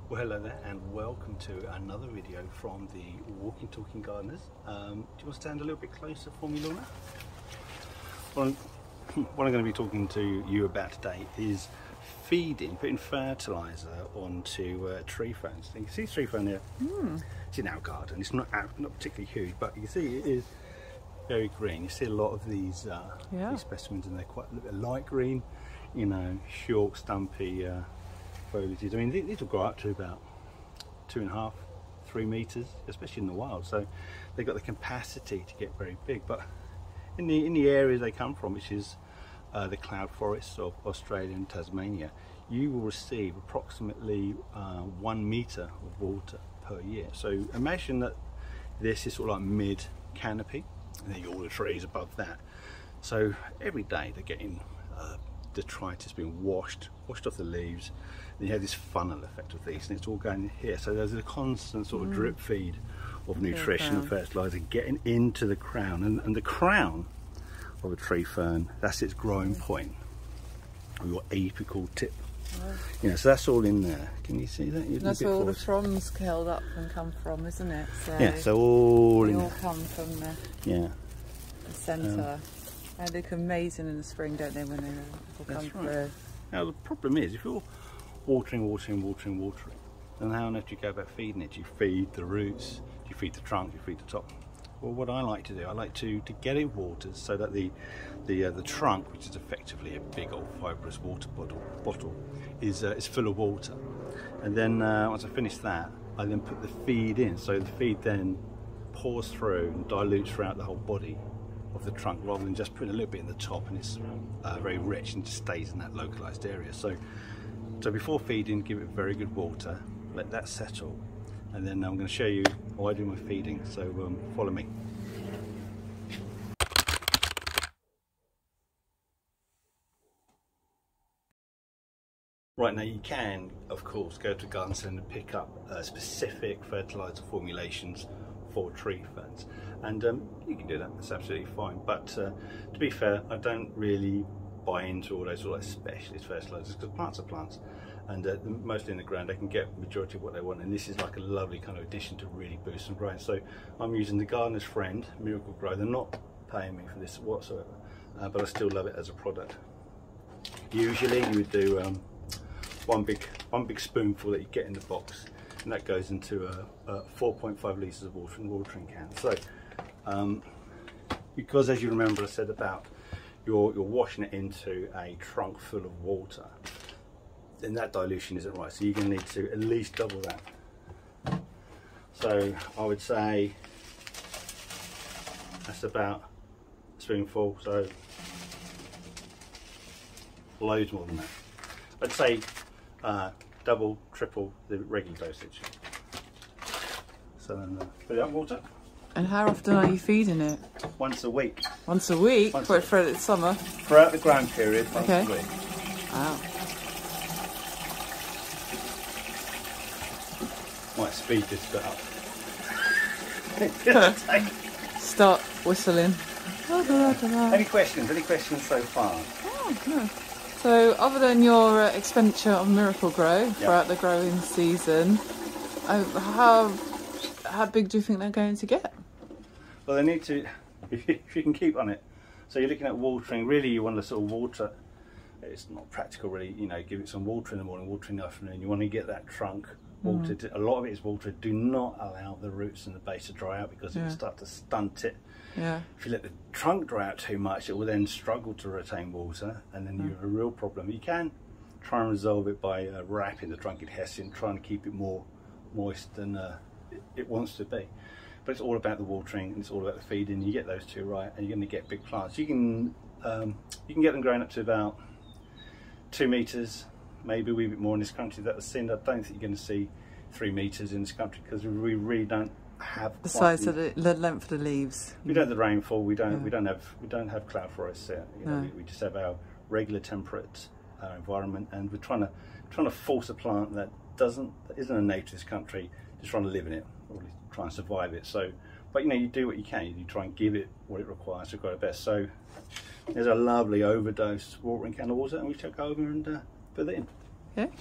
Well, hello there and welcome to another video from the Walking Talking Gardeners. Do you want to stand a little bit closer for me, Lorna? What I'm going to be talking to you about today is putting fertiliser onto tree ferns. You can see tree fern here. It's in our garden. It's not particularly huge, but you can see it is very green. You see a lot of these specimens, and they're quite a bit light green, you know, short, stumpy foliages. I mean, these will grow up to about 2.5–3 meters, especially in the wild. So they've got the capacity to get very big. But in the areas they come from, which is the cloud forests of Australia and Tasmania, you will receive approximately 1 meter of water per year. So imagine that this is sort of like mid canopy, and then all the trees above that. So every day they're getting detritus being washed off the leaves. And you have this funnel effect of these, and it's all going here. So there's a constant sort of drip feed of nutrition and fertiliser getting into the crown, and the crown of a tree fern, that's its growing point, or your apical tip. You know, so that's all in there. Can you see that? That's where all the fronds curled up and come from, isn't it? So yeah, so all they in all there. come from the centre. And they look amazing in the spring, don't they, when they come through? Now the problem is, if you're watering, then how on earth do you go about feeding it? Do you feed the roots? Do you feed the trunk? Do you feed the top? Well, what I like to do, I like to get it watered so that the trunk, which is effectively a big old fibrous water bottle, is full of water. And then once I finish that, I then put the feed in. So the feed then pours through and dilutes throughout the whole body of the trunk, rather than just putting a little bit in the top, and it's very rich and just stays in that localized area. So before feeding, give it very good water, let that settle, and then I'm going to show you how I do my feeding. So follow me. Right, now you can of course go to garden centre and pick up specific fertiliser formulations for tree ferns, and you can do that, that's absolutely fine. But to be fair, I don't really buy into all those sort of specialist fertilisers, because plants are plants, and mostly in the ground they can get the majority of what they want, and this is like a lovely kind of addition to really boost some growing. So I'm using the Gardener's Friend Miracle Grow. They're not paying me for this whatsoever, but I still love it as a product. Usually you would do one big spoonful that you get in the box, and that goes into a 4.5 litres of water in a watering can. So because, as you remember, I said about you're washing it into a trunk full of water, then that dilution isn't right, so you're going to need to at least double that. So I would say that's about a spoonful, so loads more than that. I'd say double, triple the regular dosage. So then put it out in water. And how often are you feeding it? Once a week. Once a week? For the summer? Throughout the growing period, once a week. Wow. Might speed this bit up. Start whistling. Any questions? Any questions so far? Oh, no. So, other than your expenditure on Miracle Grow throughout the growing season, how big do you think they're going to get? Well, they need to, if you can keep on it. So you're looking at watering, really you want to sort of water, it's not practical really, you know, give it some water in the morning, water in the afternoon. You want to get that trunk watered. A lot of it is watered. Do not allow the roots and the base to dry out, because it will start to stunt it. Yeah. If you let the trunk dry out too much, it will then struggle to retain water, and then you have a real problem. You can try and resolve it by wrapping the trunk in hessian, trying to keep it more moist than it wants to be. But it's all about the watering, and it's all about the feeding. You get those two right, and you're going to get big plants. You can get them growing up to about 2 meters, maybe a wee bit more in this country that I've seen. I don't think you're going to see 3 meters in this country, because we really don't have the size of the length of the leaves. We don't have the rainfall. We don't have cloud forests here. You know, we just have our regular temperate environment, and we're trying to force a plant that isn't a native to this country, just trying to live in it, or try and survive it. So, but you know, you do what you can. You try and give it what it requires to grow it best. So there's a lovely overdose watering can of water, and we shall go over and put it in. Okay.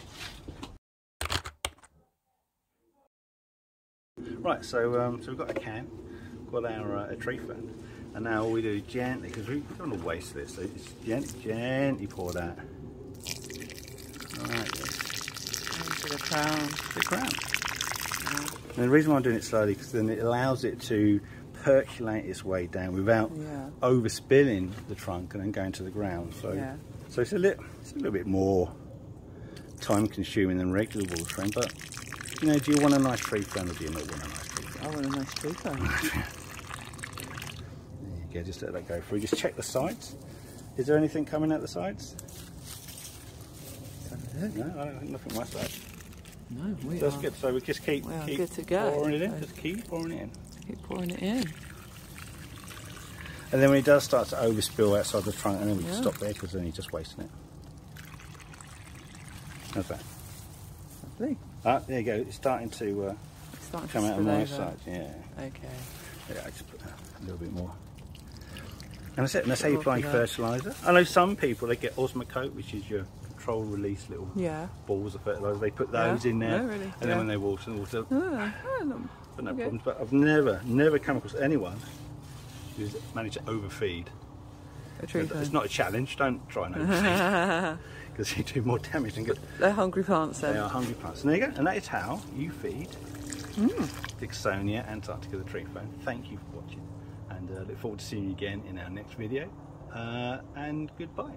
Right, so we've got a can, got our a tree fern, and now all we do gently, because we don't want to waste this, so just gently pour that. Right, Into the crown. the crown. And the reason why I'm doing it slowly, because then it allows it to percolate its way down without overspilling the trunk and then going to the ground. So, so it's a little bit more time consuming than regular watering, but you know, do you want a nice tree fern or do you not want a nice tree fern? I want a nice tree fern. There you go, just let that go through. Just check the sides. Is there anything coming out the sides? No, I don't think nothing like that. No, we That's good. So we just keep good to go. pouring it in. Just keep pouring it in. Keep pouring it in. And then when it does start to overspill outside the trunk, and then we can stop there because then you're just wasting it. How's that? Lovely. Ah, there you go. It's starting to come out on my side. Yeah. Okay. Yeah, I just put a little bit more. And that's it. And that's how you apply fertiliser. I know some people, they get Osmocote, which is your control release little balls of fertiliser. They put those in there, and then when they water, but no problems. But I've never come across anyone who's managed to overfeed. It's not a challenge. Don't try and overfeed because you do more damage than good. They're hungry plants then. They are hungry plants. And there you go. And that is how you feed Dicksonia antarctica, the tree fern. Thank you for watching, and look forward to seeing you again in our next video. And goodbye.